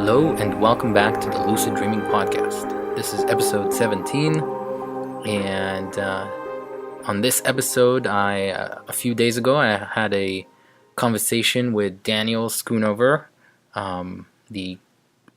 Hello and welcome back to the Lucid Dreaming Podcast. This is episode 17, and on this episode, a few days ago, I had a conversation with Daniel Schoonover, the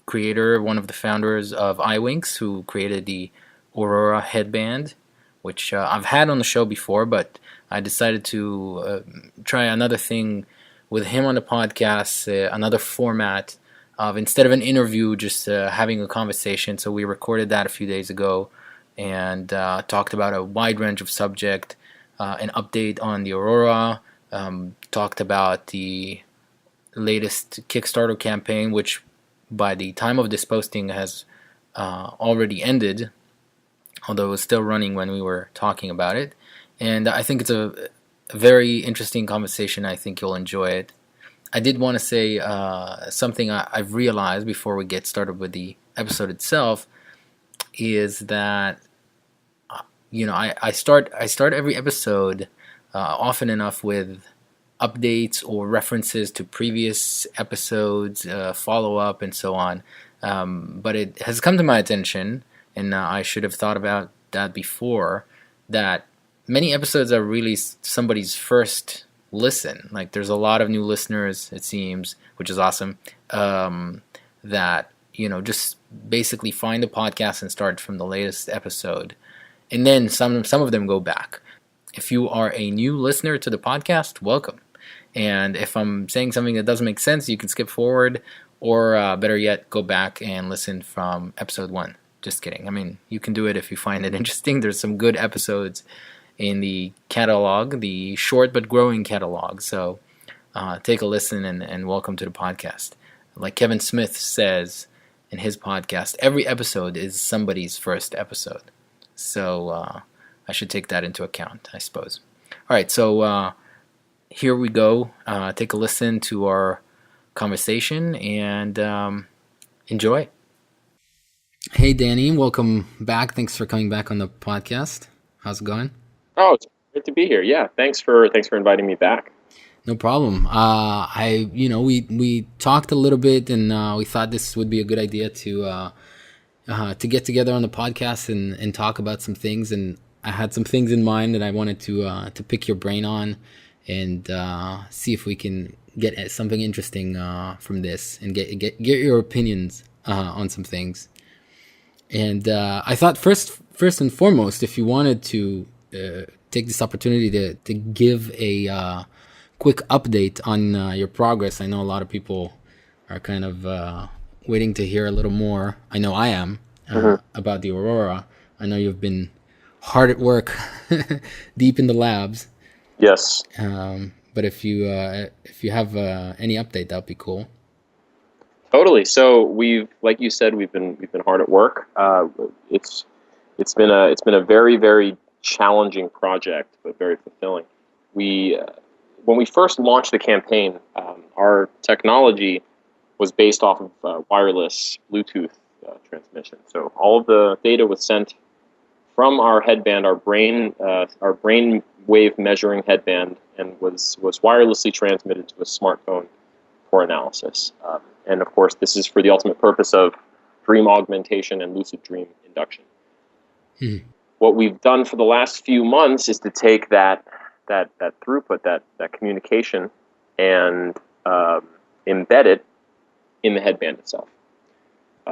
creator, one of the founders of iWinks, who created the Aurora headband, which I've had on the show before, but I decided to try another thing with him on the podcast, another format of, instead of an interview, just having a conversation. So we recorded that a few days ago and talked about a wide range of subject, an update on the Aurora, talked about the latest Kickstarter campaign, which by the time of this posting has already ended, although it was still running when we were talking about it. And I think it's a very interesting conversation. I think you'll enjoy it. I did want to say something I've realized before we get started with the episode itself is that I start every episode often enough with updates or references to previous episodes, follow up, and so on. But it has come to my attention, and I should have thought about that before, that many episodes are really somebody's first listen. Like, there's a lot of new listeners, it seems, which is awesome, that just basically find the podcast and start from the latest episode, and then some of them go back. If you are a new listener to the podcast, welcome. And if I'm saying something that doesn't make sense, you can skip forward, or better yet, go back and listen from episode 1. Just kidding. I mean, you can do it if you find it interesting. There's some good episodes in the catalog, the short but growing catalog. So take a listen and welcome to the podcast. Like Kevin Smith says in his podcast, every episode is somebody's first episode. So I should take that into account, I suppose. All right, so here we go. Take a listen to our conversation and enjoy. Hey, Danny, welcome back. Thanks for coming back on the podcast. How's it going? Oh, it's great to be here. Yeah, thanks for inviting me back. No problem. We talked a little bit, and we thought this would be a good idea to get together on the podcast and talk about some things. And I had some things in mind that I wanted to pick your brain on and see if we can get something interesting from this and get your opinions on some things. And I thought first and foremost, if you wanted to take this opportunity to give a quick update on your progress. I know a lot of people are kind of waiting to hear a little more. I know I am about the Aurora. I know you've been hard at work, deep in the labs. Yes. But if you have any update, that'd be cool. Totally. So like you said, we've been hard at work. It's been a very, very challenging project, but very fulfilling. When we first launched the campaign, our technology was based off of wireless Bluetooth transmission. So all of the data was sent from our headband, our brain wave measuring headband, and was wirelessly transmitted to a smartphone for analysis. And of course, this is for the ultimate purpose of dream augmentation and lucid dream induction. What we've done for the last few months is to take that throughput, that communication, and embed it in the headband itself.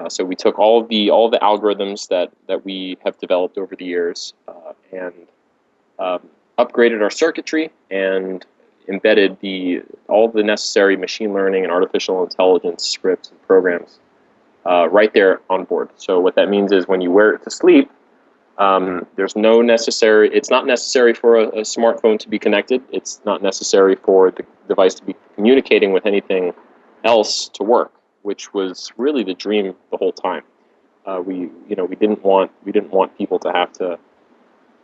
So we took all the algorithms that we have developed over the years and upgraded our circuitry and embedded all the necessary machine learning and artificial intelligence scripts and programs right there on board. So what that means is when you wear it to sleep, it's not necessary for a smartphone to be connected. It's not necessary for the device to be communicating with anything else to work, which was really the dream the whole time. We didn't want people to have to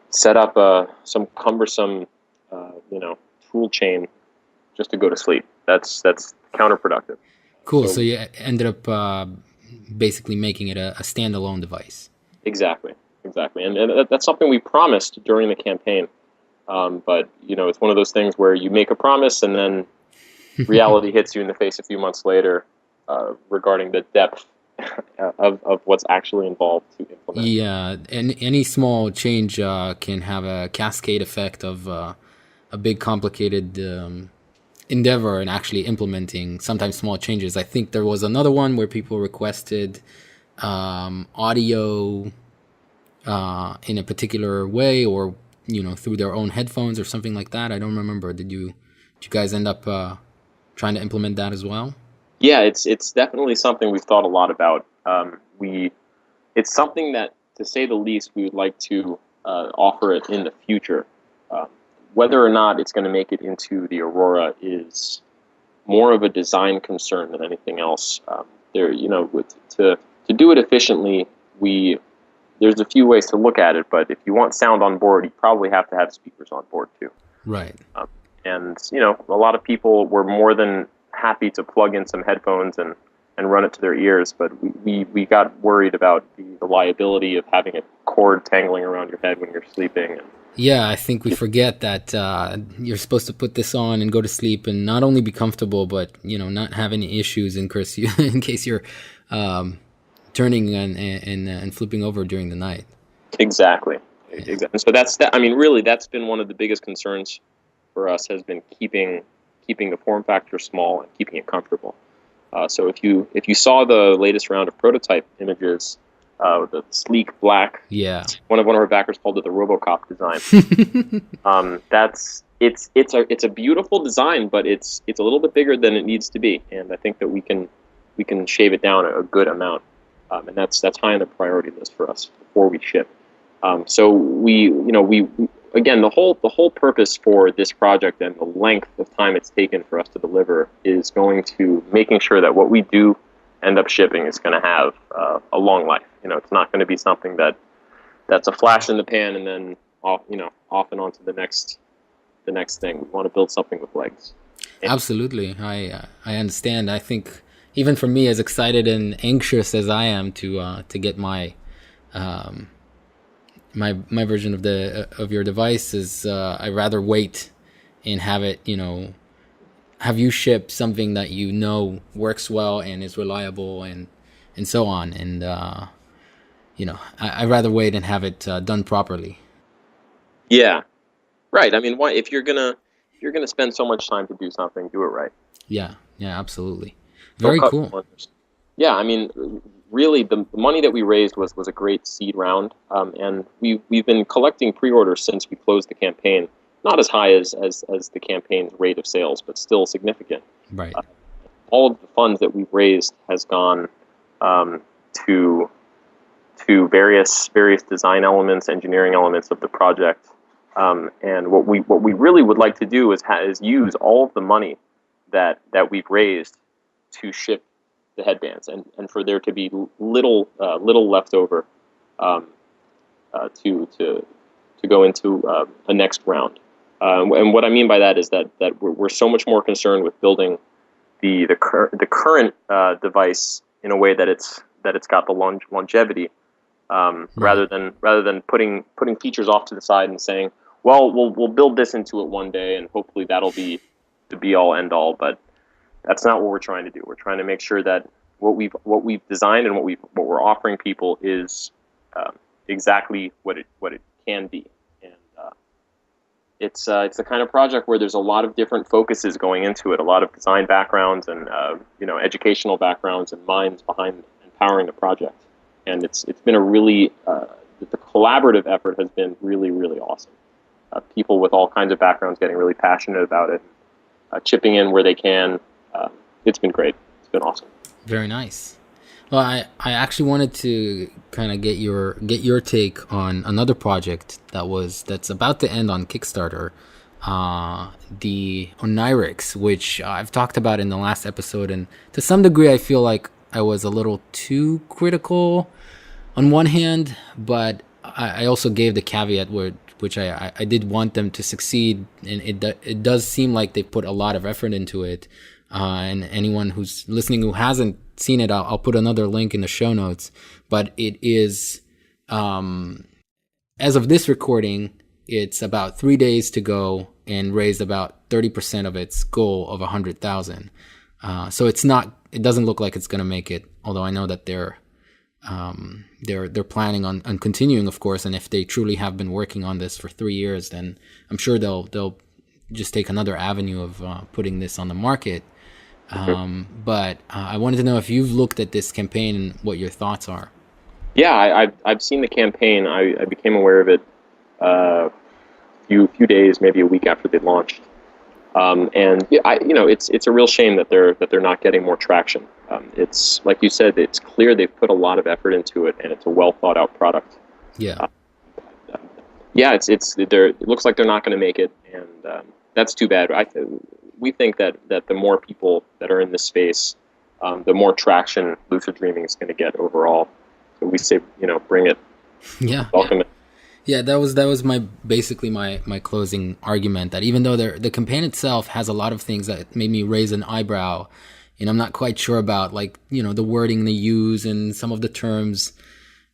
set up some cumbersome tool chain just to go to sleep. That's counterproductive. Cool. So you ended up basically making it a standalone device. Exactly. And that's something we promised during the campaign. But it's one of those things where you make a promise and then reality hits you in the face a few months later. regarding the depth of what's actually involved to implement. Yeah, and any small change can have a cascade effect of a big complicated endeavor in actually implementing sometimes small changes. I think there was another one where people requested audio in a particular way, or through their own headphones or something like that. I don't remember. Did you guys end up trying to implement that as well? Yeah, it's definitely something we've thought a lot about. It's something that, to say the least, we would like to offer it in the future. Whether or not it's going to make it into the Aurora is more of a design concern than anything else. To do it efficiently, there's a few ways to look at it, but if you want sound on board, you probably have to have speakers on board too. Right. And a lot of people were more than happy to plug in some headphones and run it to their ears, but we got worried about the liability of having a cord tangling around your head when you're sleeping. Yeah, I think we forget that you're supposed to put this on and go to sleep and not only be comfortable, but not have any issues in case you're turning and flipping over during the night. Exactly. So that's been one of the biggest concerns for us, has been keeping the form factor small and keeping it comfortable. So if you saw the latest round of prototype images, the sleek black, one of our backers called it the RoboCop design. It's a beautiful design, but it's a little bit bigger than it needs to be, and I think that we can shave it down a good amount, and that's high on the priority list for us before we ship. So we again, the whole purpose for this project and the length of time it's taken for us to deliver is going to making sure that what we do end up shipping is going to have a long life. It's not going to be something that's a flash in the pan and then off and on to the next thing. We want to build something with legs. Absolutely, I understand. I think even for me, as excited and anxious as I am to get my my version of your device, is I rather wait and have it, have you ship something that works well and is reliable and so on, and I rather wait and have it done properly. Yeah, right. I mean, why, if you're gonna spend so much time to do something, do it right. Yeah, absolutely. Very cool. Corners. Yeah, I mean, really, the money that we raised was a great seed round, and we've been collecting pre-orders since we closed the campaign. Not as high as the campaign's rate of sales, but still significant. Right. All of the funds that we've raised has gone to various design elements, engineering elements of the project. And what we really would like to do is use all of the money that we've raised to ship the headbands, and for there to be little left over to go into a next round. And what I mean by that is that we're so much more concerned with building the current device in a way that it's got the longevity, rather than putting features off to the side and saying, well, we'll build this into it one day and hopefully that'll be the be all end all. But that's not what we're trying to do. We're trying to make sure that what we've designed and what we're offering people is exactly what it can be. It's the kind of project where there's a lot of different focuses going into it, a lot of design backgrounds and educational backgrounds and minds behind empowering the project. And it's been a really the collaborative effort has been really, really awesome. People with all kinds of backgrounds getting really passionate about it, chipping in where they can. It's been great. It's been awesome. Very nice. Well, I actually wanted to kind of get your take on another project that's about to end on Kickstarter, the Onirics, which I've talked about in the last episode, and to some degree I feel like I was a little too critical on one hand, but I also gave the caveat which I did want them to succeed, and it does seem like they put a lot of effort into it. And anyone who's listening who hasn't seen it, I'll put another link in the show notes. But it is, as of this recording, it's about 3 days to go and raised about 30% of its goal of 100,000. So it's not it doesn't look like it's going to make it. Although I know that they're planning on continuing, of course. And if they truly have been working on this for 3 years, then I'm sure they'll just take another avenue of putting this on the market. But I wanted to know if you've looked at this campaign and what your thoughts are. Yeah, I've seen the campaign. I became aware of it a few days, maybe a week after they launched. And it's a real shame that they're not getting more traction. It's like you said, it's clear they've put a lot of effort into it, and it's a well thought out product. Yeah. It looks like they're not going to make it, and that's too bad. We think that the more people that are in this space, the more traction lucid dreaming is going to get overall. So we say, bring it. Yeah. Welcome it. Yeah, that was basically my closing argument, that even though the campaign itself has a lot of things that made me raise an eyebrow, and I'm not quite sure about, like, the wording they use and some of the terms,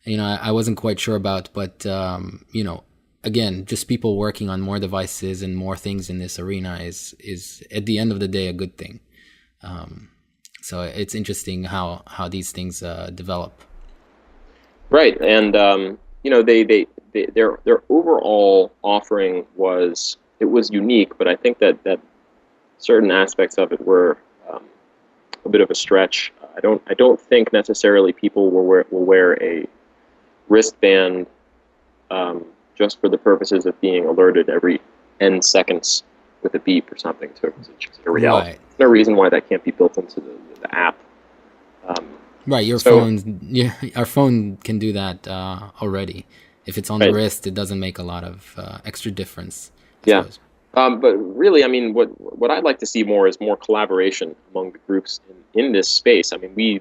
I wasn't quite sure about, but again, just people working on more devices and more things in this arena is at the end of the day a good thing. So it's interesting how these things develop. Right, and their overall offering was unique, but I think that certain aspects of it were a bit of a stretch. I don't think necessarily people will wear a wristband just for the purposes of being alerted every n seconds with a beep or something to a reality. Right. There's no reason why that can't be built into the app. Right, our phone can do that already. If it's on the wrist, it doesn't make a lot of extra difference, I suppose. But really, I mean, what I'd like to see more is more collaboration among the groups in this space. I mean,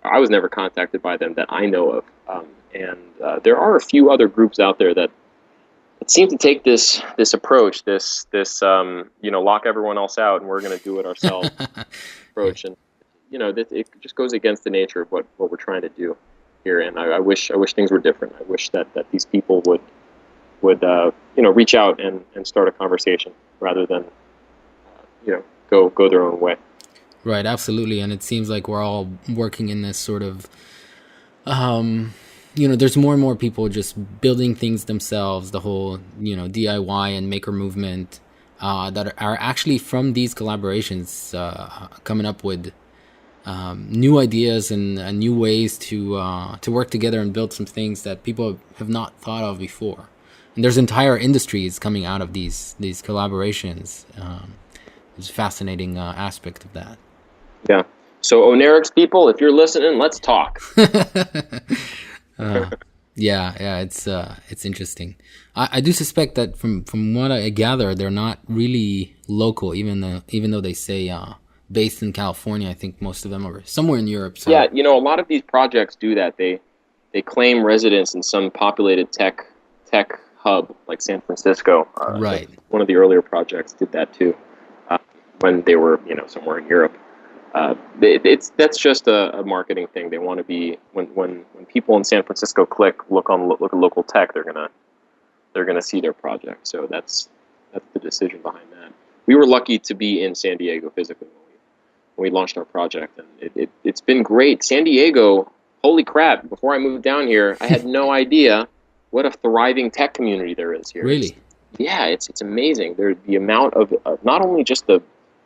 I was never contacted by them that I know of, and there are a few other groups out there that seem to take this approach, this lock everyone else out and we're going to do it ourselves approach, and it just goes against the nature of what we're trying to do here. And I wish things were different. I wish that these people would reach out and start a conversation rather than go their own way. Right, absolutely. And it seems like we're all working in this sort of there's more and more people just building things themselves, the whole DIY and maker movement that are actually from these collaborations coming up with new ideas and new ways to work together and build some things that people have not thought of before. And there's entire industries coming out of these collaborations. There's a fascinating aspect of that. Yeah. So Onerix people, if you're listening, let's talk. Yeah, it's interesting. I do suspect that from what I gather, they're not really local, even though they say based in California. I think most of them are somewhere in Europe. So. Yeah, a lot of these projects do that. They claim residence in some populated tech hub like San Francisco. Right. One of the earlier projects did that too, when they were somewhere in Europe. That's just a marketing thing. They want to be when people in San Francisco look at local tech, they're gonna see their project. So that's the decision behind that. We were lucky to be in San Diego physically when we launched our project, and it's been great. San Diego, holy crap! Before I moved down here, I had no idea what a thriving tech community there is here. Really? It's amazing. The amount of not only just the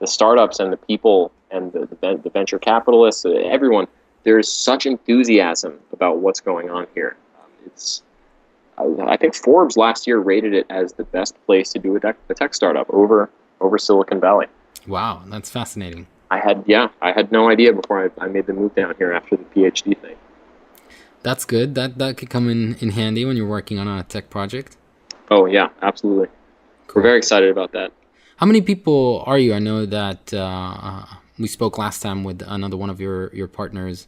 startups and the people and the venture capitalists, everyone. There's such enthusiasm about what's going on here. I think Forbes last year rated it as the best place to do a tech startup over Silicon Valley. Wow, that's fascinating. I had no idea before I made the move down here after the PhD thing. That's good. That could come in handy when you're working on a tech project. Oh yeah, absolutely. Cool. We're very excited about that. How many people are you? I know that we spoke last time with another one of your partners.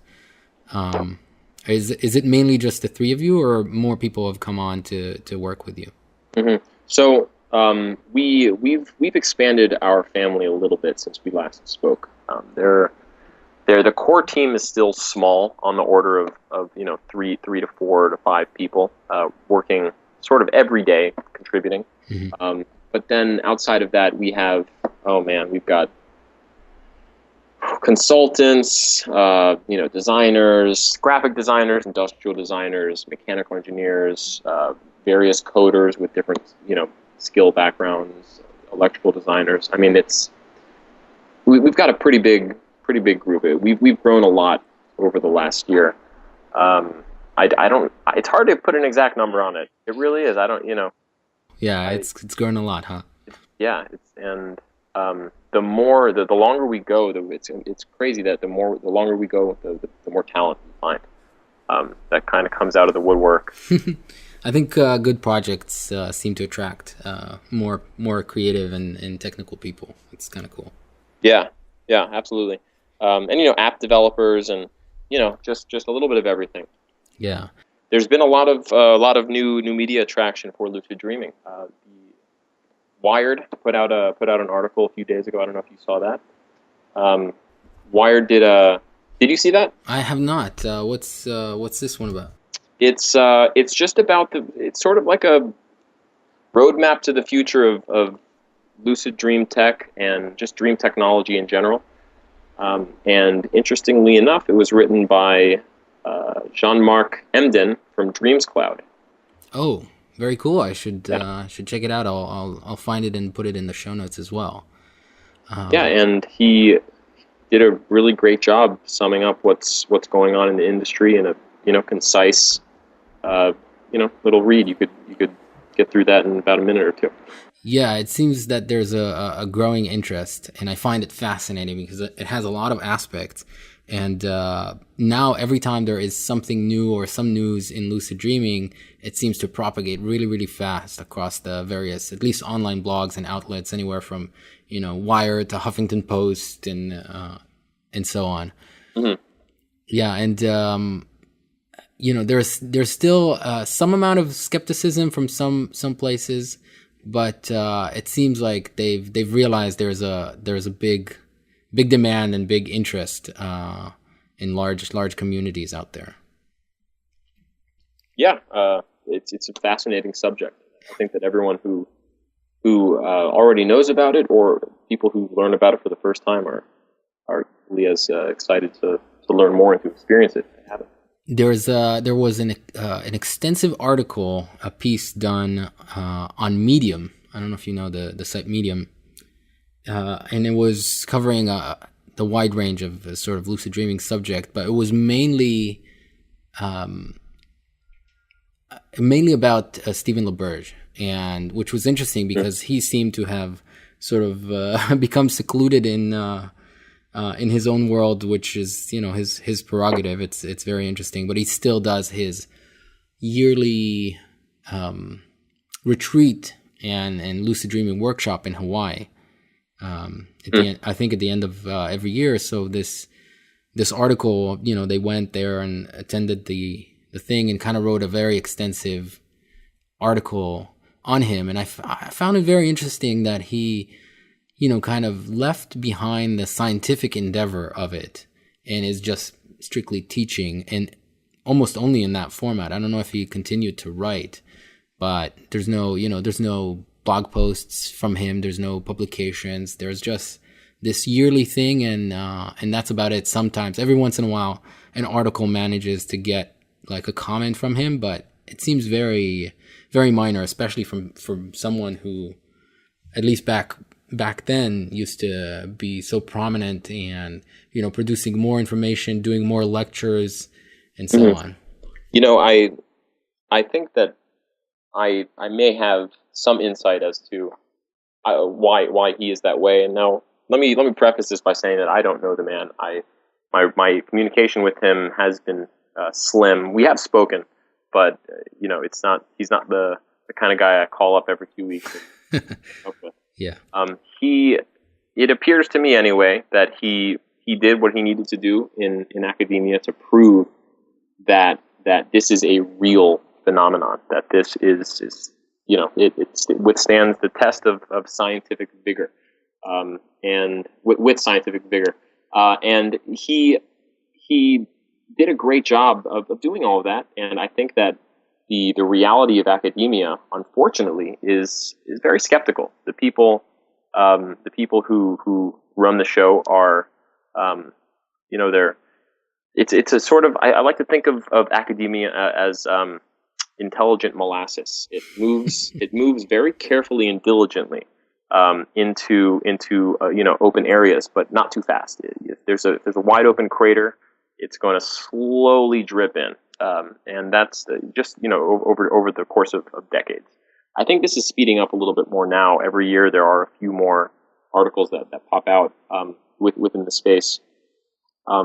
Is it mainly just the three of you, or more people have come on to work with you? Mm-hmm. So we've expanded our family a little bit since we last spoke. The core team is still small, on the order of 3 to 4 to 5 people working sort of every day, contributing. Mm-hmm. But then outside of that, we've got consultants, designers, graphic designers, industrial designers, mechanical engineers, various coders with different, skill backgrounds, electrical designers. I mean, we've got a pretty big group. We've grown a lot over the last year. I don't. It's hard to put an exact number on it. It really is. I don't. Yeah, it's grown a lot, huh? Yeah, the longer we go, it's crazy that the longer we go, the more talent we find. That kind of comes out of the woodwork. I think good projects seem to attract more creative and technical people. It's kind of cool. Yeah, absolutely. And app developers and just a little bit of everything. Yeah. There's been a lot of new media attraction for lucid dreaming. Wired put out an article a few days ago. I don't know if you saw that. Wired did you see that? I have not. What's this one about? It's just about it's sort of like a roadmap to the future of lucid dream tech and just dream technology in general. And interestingly enough, it was written by Jean-Marc Emden from Dreams Cloud. Oh, very cool. I should check it out. I'll find it and put it in the show notes as well. And he did a really great job summing up what's going on in the industry in a concise little read. You could get through that in about a minute or two. Yeah, it seems that there's a growing interest, and I find it fascinating because it has a lot of aspects. And now every time there is something new or some news in lucid dreaming, it seems to propagate really, really fast across the various, at least online blogs and outlets, anywhere from, Wired to Huffington Post and so on. Mm-hmm. Yeah, and there's still some amount of skepticism from some places, but it seems like they've realized there's a big demand and big interest in large communities out there. Yeah, it's a fascinating subject. I think that everyone who already knows about it, or people who learn about it for the first time, are really as excited to learn more and to experience it. If they haven't. There was an extensive article, a piece done on Medium. I don't know if you know the site Medium. And it was covering the wide range of sort of lucid dreaming subject, but it was mainly about Stephen LaBerge, and which was interesting because he seemed to have sort of become secluded in his own world, which is his prerogative. It's very interesting, but he still does his yearly retreat and lucid dreaming workshop in Hawaii. I think at the end of every year. So this article, they went there and attended the thing and kind of wrote a very extensive article on him. And I found it very interesting that he, kind of left behind the scientific endeavor of it and is just strictly teaching, and almost only in that format. I don't know if he continued to write, but there's no blog posts from him. There's no publications. There's just this yearly thing, and that's about it. Sometimes, every once in a while, an article manages to get like a comment from him, but it seems very, very minor, especially from someone who, at least back then, used to be so prominent and producing more information, doing more lectures, and so on. I think that I may have some insight as to why he is that way. And now let me preface this by saying that I don't know the man. My communication with him has been slim. We have spoken, but he's not the kind of guy I call up every 2 weeks. Okay. Yeah. It appears to me anyway that he did what he needed to do in academia to prove that this is a real phenomenon, that this is it withstands the test of scientific vigor, and with scientific vigor, and he did a great job of doing all of that. And I think that the reality of academia, unfortunately, is very skeptical. The people who run the show are They're it's a sort of I like to think of academia as intelligent molasses. It moves very carefully and diligently into open areas, but not too fast. If there's a wide open crater, it's going to slowly drip in, and that's just over the course of decades. I think this is speeding up a little bit more now. Every year there are a few more articles that pop out within the space.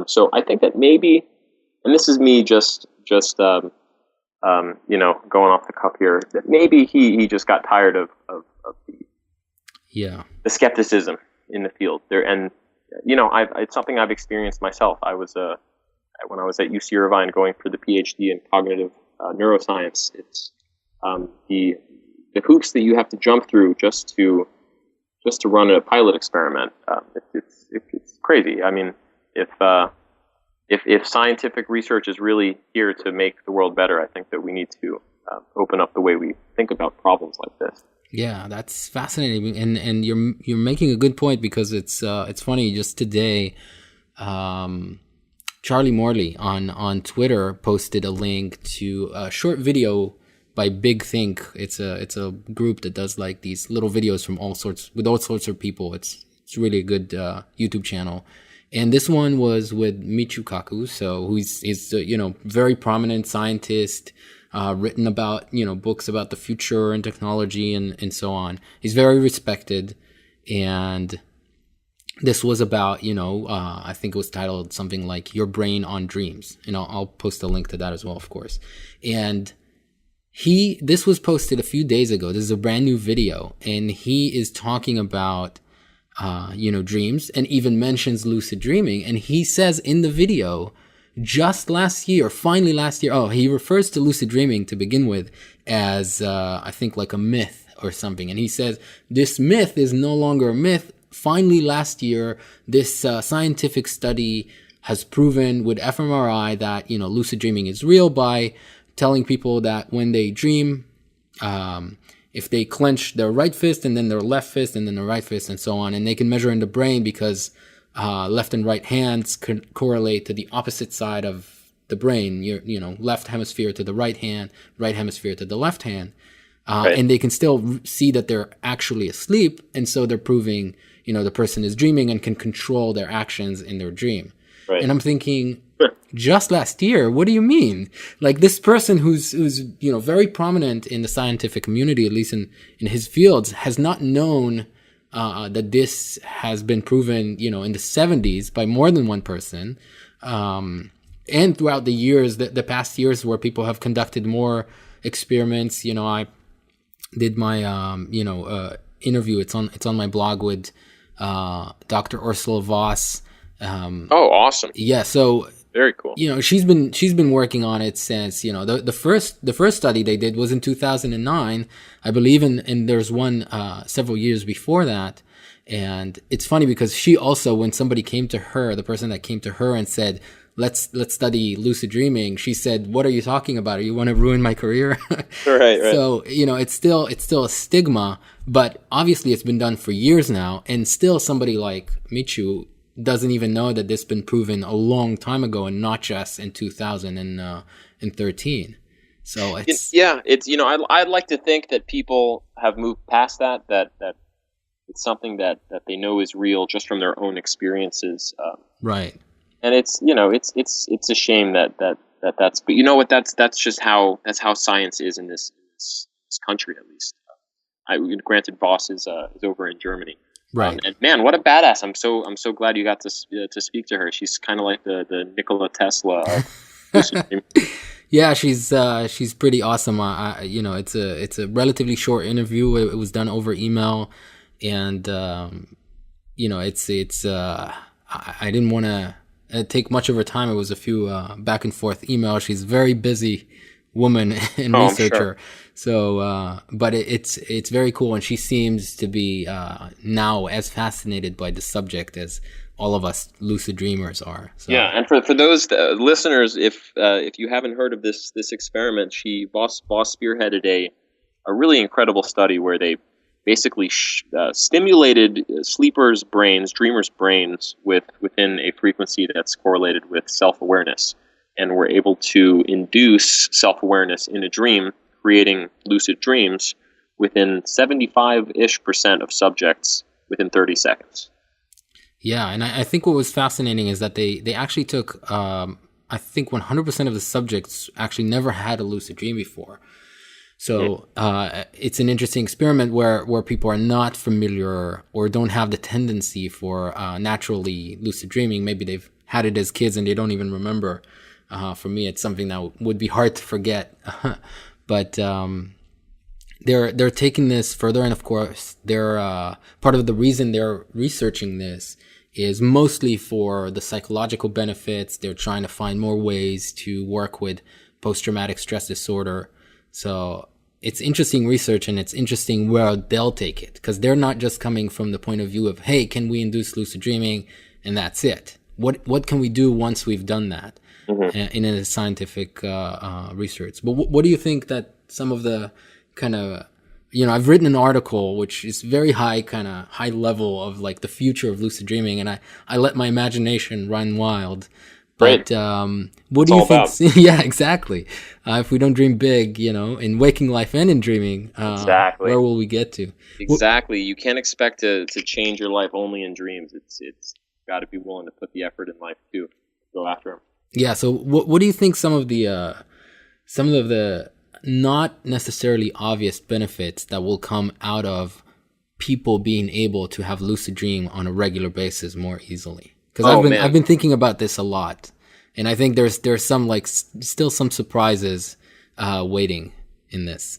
So I think that maybe, and this is me just going off the cuff here, that maybe he just got tired of the skepticism in the field there. And it's something I've experienced myself. I was when I was at UC Irvine going for the PhD in cognitive neuroscience. It's the hoops that you have to jump through just to run a pilot experiment. It's crazy. I mean, if scientific research is really here to make the world better, I think that we need to open up the way we think about problems like this. Yeah, that's fascinating, and you're making a good point, because it's funny. Just today, Charlie Morley on Twitter posted a link to a short video by Big Think. It's a group that does like these little videos from all sorts of people. It's really a good YouTube channel. And this one was with Michio Kaku, he's very prominent scientist, written about books about the future and technology and so on. He's very respected, and this was about I think it was titled something like "Your Brain on Dreams," and I'll post a link to that as well, of course. And this was posted a few days ago. This is a brand new video, and he is talking about dreams, and even mentions lucid dreaming. And he says in the video, finally last year, he refers to lucid dreaming to begin with as, I think like a myth or something. And he says, this myth is no longer a myth. Finally last year, this scientific study has proven with fMRI that, lucid dreaming is real by telling people that when they dream, if they clench their right fist and then their left fist and then their right fist and so on, and they can measure in the brain because left and right hands correlate to the opposite side of the brain, left hemisphere to the right hand, right hemisphere to the left hand, right. And they can still see that they're actually asleep, and so they're proving the person is dreaming and can control their actions in their dream. Right. And I'm thinking, just last year, what do you mean? Like, this person who's very prominent in the scientific community, at least in his fields, has not known that this has been proven, in the 70s by more than one person. And throughout the years, the past years, where people have conducted more experiments. I did my interview. It's on my blog with Dr. Ursula Voss. Awesome. Yeah, so very cool. She's been working on it since, the first study they did was in 2009, I believe, and there's one several years before that. And it's funny because she also, when somebody came to her, the person that came to her and said, let's study lucid dreaming, she said, "What are you talking about? You want to ruin my career?" Right. So, it's still a stigma, but obviously it's been done for years now, and still somebody like Michio doesn't even know that this has been proven a long time ago, and not just in 2013. So it's I'd like to think that people have moved past that it's something that they know is real just from their own experiences. Right. And it's it's a shame that's, but you know what, that's just how science is in this country, at least. Granted, Voss is over in Germany. Right. And man, what a badass! I'm so glad you got to speak to her. She's kind of like the Nikola Tesla of Yeah, she's pretty awesome. It's a relatively short interview. It was done over email, and I didn't want to take much of her time. It was a few back and forth emails. She's a very busy woman and researcher. So, but it's very cool, and she seems to be now as fascinated by the subject as all of us lucid dreamers are. So. Yeah, and for those listeners, if you haven't heard of this experiment, Voss spearheaded a really incredible study where they basically stimulated sleepers' brains, dreamers' brains, within a frequency that's correlated with self-awareness, and we're able to induce self-awareness in a dream, creating lucid dreams within 75-ish% of subjects within 30 seconds. Yeah, and I think what was fascinating is that they actually took, I think 100% of the subjects actually never had a lucid dream before. So it's an interesting experiment where people are not familiar or don't have the tendency for naturally lucid dreaming. Maybe they've had it as kids and they don't even remember. For me, it's something that would be hard to forget. But they're taking this further, and of course, they're part of the reason they're researching this is mostly for the psychological benefits. They're trying to find more ways to work with post-traumatic stress disorder. So it's interesting research, and it's interesting where they'll take it, because they're not just coming from the point of view of, hey, can we induce lucid dreaming and that's it? What can we do once we've done that in a scientific research? But what do you think that some of the kind of, I've written an article which is very high level of like the future of lucid dreaming, and I let my imagination run wild. But what do you think? Yeah, exactly. If we don't dream big, in waking life and in dreaming, exactly, where will we get to? Exactly. You can't expect to change your life only in dreams. It's got to be willing to put the effort in life too. Go after them. Yeah. So what do you think some of the not necessarily obvious benefits that will come out of people being able to have lucid dream on a regular basis more easily? Because I've been thinking about this a lot, and I think there's some still some surprises waiting in this.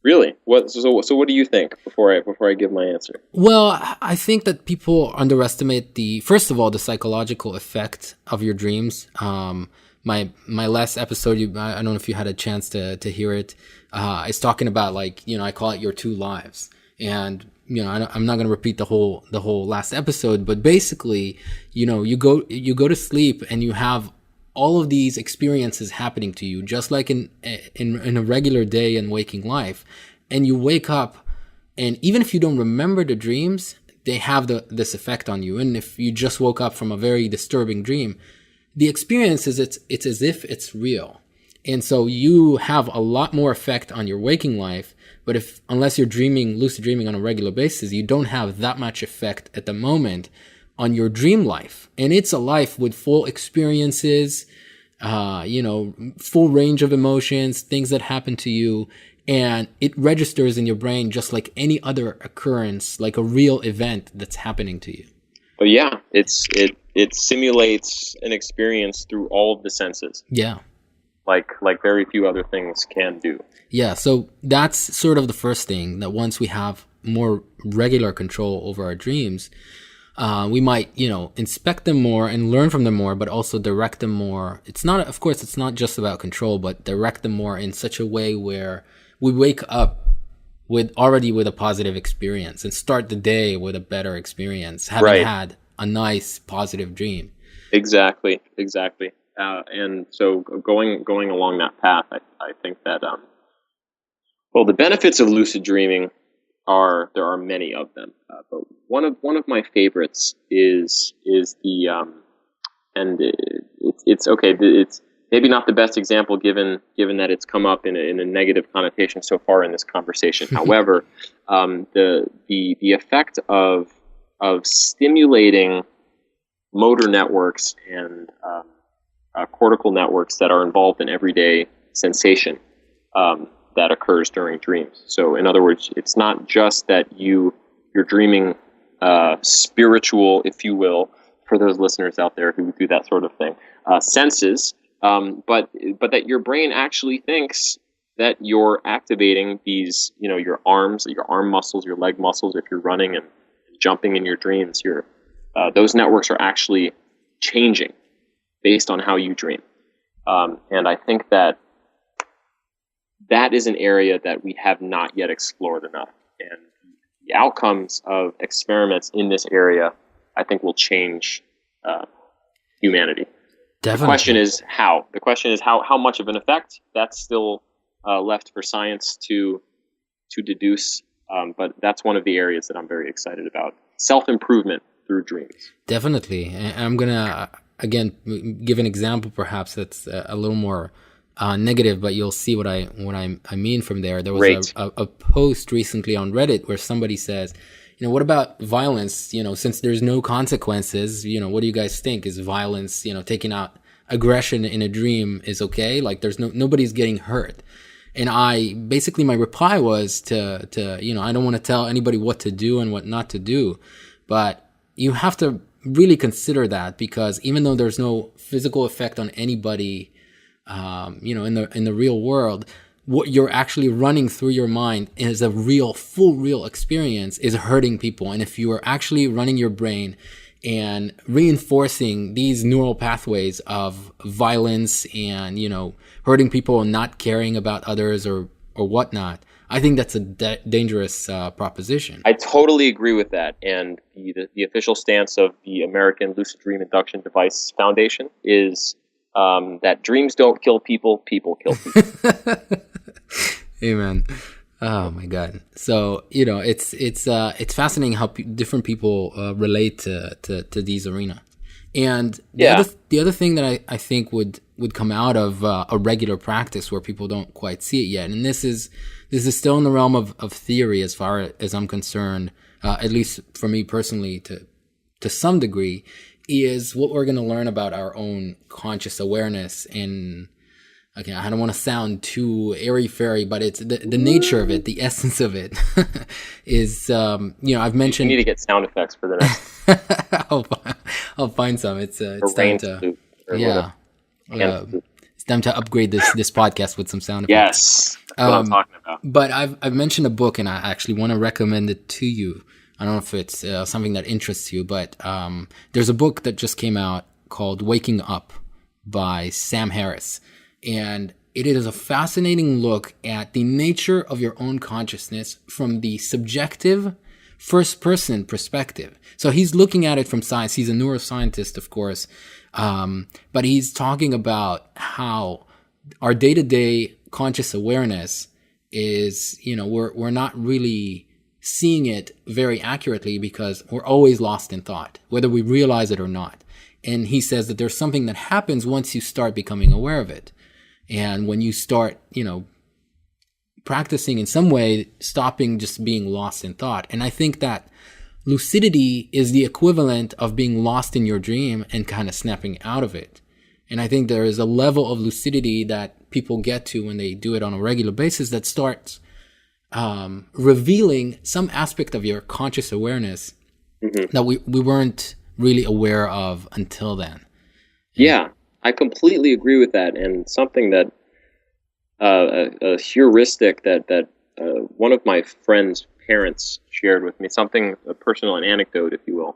Really? So what do you think before I give my answer? Well, I think that people underestimate first of all the psychological effect of your dreams. My last episode, I don't know if you had a chance to hear it. It's talking about I call it your two lives, and I'm not going to repeat the whole last episode, but basically, you go to sleep and you have all of these experiences happening to you, just like in a regular day in waking life, and you wake up, and even if you don't remember the dreams, they have this effect on you. And if you just woke up from a very disturbing dream, the experience is it's as if it's real. And so you have a lot more effect on your waking life, but unless you're lucid dreaming on a regular basis, you don't have that much effect at the moment on your dream life. And it's a life with full experiences, full range of emotions, things that happen to you, and it registers in your brain just like any other occurrence, like a real event that's happening to you. But yeah, it simulates an experience through all of the senses. Yeah. Like very few other things can do. Yeah, so that's sort of the first thing, that once we have more regular control over our dreams, we might, inspect them more and learn from them more, but also direct them more. It's not just about control, but direct them more in such a way where we wake up with a positive experience and start the day with a better experience, having had a nice positive dream. Exactly. And so going along that path, I think that the benefits of lucid dreaming there are many of them, but one of my favorites is the and it's okay. It's maybe not the best example given that it's come up in a negative connotation so far in this conversation. However, the effect of stimulating motor networks and cortical networks that are involved in everyday sensation that occurs during dreams. So in other words, it's not just that you're dreaming spiritual, if you will, for those listeners out there who do that sort of thing, senses, but that your brain actually thinks that you're activating these, your arm muscles, your leg muscles. If you're running and jumping in your dreams, those networks are actually changing based on how you dream. And I think that is an area that we have not yet explored enough. And the outcomes of experiments in this area, I think, will change humanity. Definitely. The question is how much of an effect. That's still left for science to deduce But that's one of the areas that I'm very excited about. Self-improvement through dreams. Definitely. And I'm going to, again, give an example perhaps that's a little more negative, but you'll see what I mean from there. There was a post recently on Reddit where somebody says, what about violence? Since there's no consequences, what do you guys think? Is violence, taking out aggression in a dream is okay? Like there's nobody's getting hurt. And my reply was to I don't want to tell anybody what to do and what not to do, but you have to really consider that, because even though there's no physical effect on anybody, in the real world, what you're actually running through your mind is a real experience is hurting people. And if you are actually running your brain and reinforcing these neural pathways of violence and, hurting people and not caring about others or whatnot, I think that's a dangerous proposition. I totally agree with that. And the official stance of the American Lucid Dream Induction Device Foundation is that dreams don't kill people, people kill people. Amen. Oh my God. So, it's fascinating how different people relate to these arenas. And the other thing that I think would come out of a regular practice where people don't quite see it yet, and this is still in the realm of theory as far as I'm concerned, at least for me personally, to some degree, is what we're going to learn about our own conscious awareness. And again, I don't want to sound too airy-fairy, but it's the nature of it, the essence of it is, I've mentioned... You need to get sound effects for the next... I'll find some. It's time to... it's time to upgrade this podcast with some sound effects. Yes, that's what I'm talking about. But I've mentioned a book, and I actually want to recommend it to you. I don't know if it's something that interests you, but there's a book that just came out called Waking Up by Sam Harris. And it is a fascinating look at the nature of your own consciousness from the subjective first-person perspective. So he's looking at it from science. He's a neuroscientist, of course. But he's talking about how our day-to-day conscious awareness is, we're not really seeing it very accurately because we're always lost in thought, whether we realize it or not. And he says that there's something that happens once you start becoming aware of it. And when you start, practicing in some way, stopping just being lost in thought. And I think that lucidity is the equivalent of being lost in your dream and kind of snapping out of it. And I think there is a level of lucidity that people get to when they do it on a regular basis that starts revealing some aspect of your conscious awareness that we weren't really aware of until then. Yeah, I completely agree with that. And something that a heuristic that one of my friend's parents shared with me, a personal anecdote, if you will,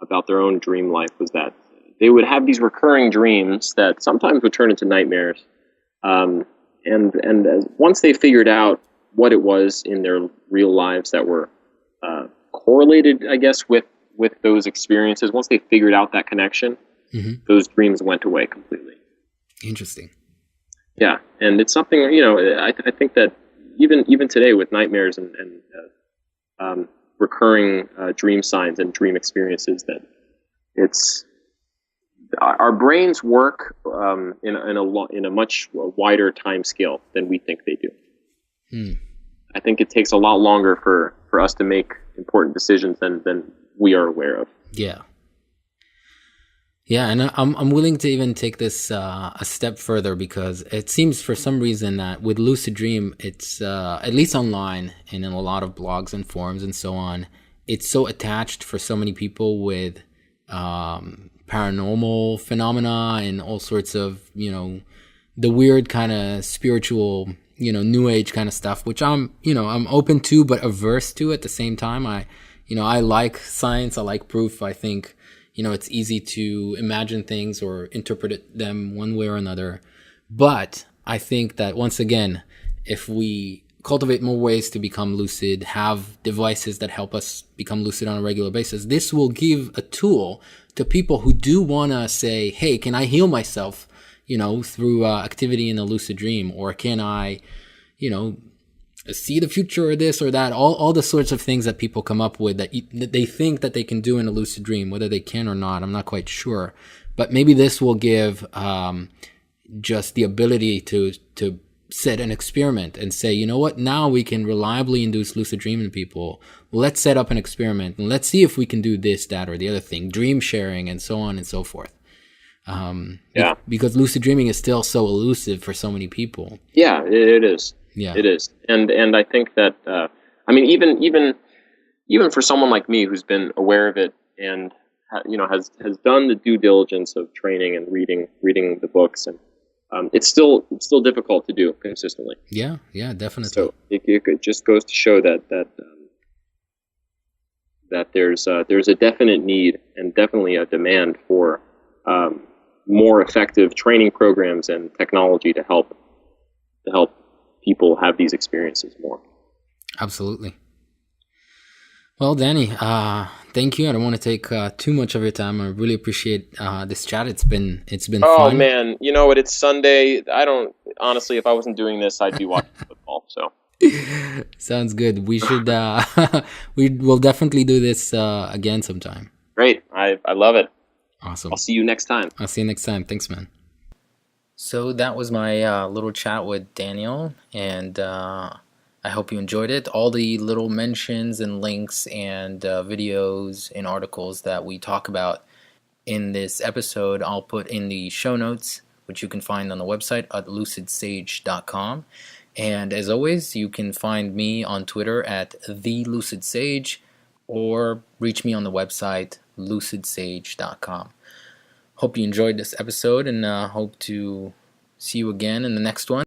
about their own dream life, was that they would have these recurring dreams that sometimes would turn into nightmares. And once they figured out what it was in their real lives that were correlated, I guess, with those experiences, once they figured out that connection, those dreams went away completely. Interesting. Yeah, and it's something, I think that even today with nightmares and recurring dream signs and dream experiences, that it's our brains work in a much wider time scale than we think they do. I think it takes a lot longer for us to make important decisions than we are aware of. Yeah. Yeah, and I'm willing to even take this a step further, because it seems for some reason that with lucid dream, it's at least online and in a lot of blogs and forums and so on, it's so attached for so many people with paranormal phenomena and all sorts of, the weird kind of spiritual, new age kind of stuff, which I'm open to but averse to at the same time. I like science, I like proof. I think it's easy to imagine things or interpret them one way or another. But I think that, once again, if we cultivate more ways to become lucid, have devices that help us become lucid on a regular basis, this will give a tool to people who do want to say, hey, can I heal myself, through activity in a lucid dream? Or can I, see the future or this or that, all the sorts of things that people come up with that they think that they can do in a lucid dream. Whether they can or not, I'm not quite sure. But maybe this will give just the ability to set an experiment and say, you know what, now we can reliably induce lucid dreaming in people. Let's set up an experiment and let's see if we can do this, that, or the other thing, dream sharing, and so on and so forth. Because lucid dreaming is still so elusive for so many people. Yeah, it is. Yeah, it is. And I think that I mean, even for someone like me who's been aware of it and has done the due diligence of training and reading the books, and it's still difficult to do consistently. Yeah, definitely. So it just goes to show that there's a definite need and definitely a demand for more effective training programs and technology to help people have these experiences more. Absolutely. Well, Danny, thank you. I don't want to take too much of your time. I really appreciate this chat. It's been fun. Oh man, you know what? It's Sunday. Honestly, if I wasn't doing this, I'd be watching football. So sounds good. We should we will definitely do this again sometime. Great. I love it. Awesome. I'll see you next time. I'll see you next time. Thanks, man. So that was my little chat with Daniel, and I hope you enjoyed it. All the little mentions and links and videos and articles that we talk about in this episode, I'll put in the show notes, which you can find on the website at lucidsage.com. And as always, you can find me on Twitter at TheLucidSage, or reach me on the website lucidsage.com. Hope you enjoyed this episode, and hope to see you again in the next one.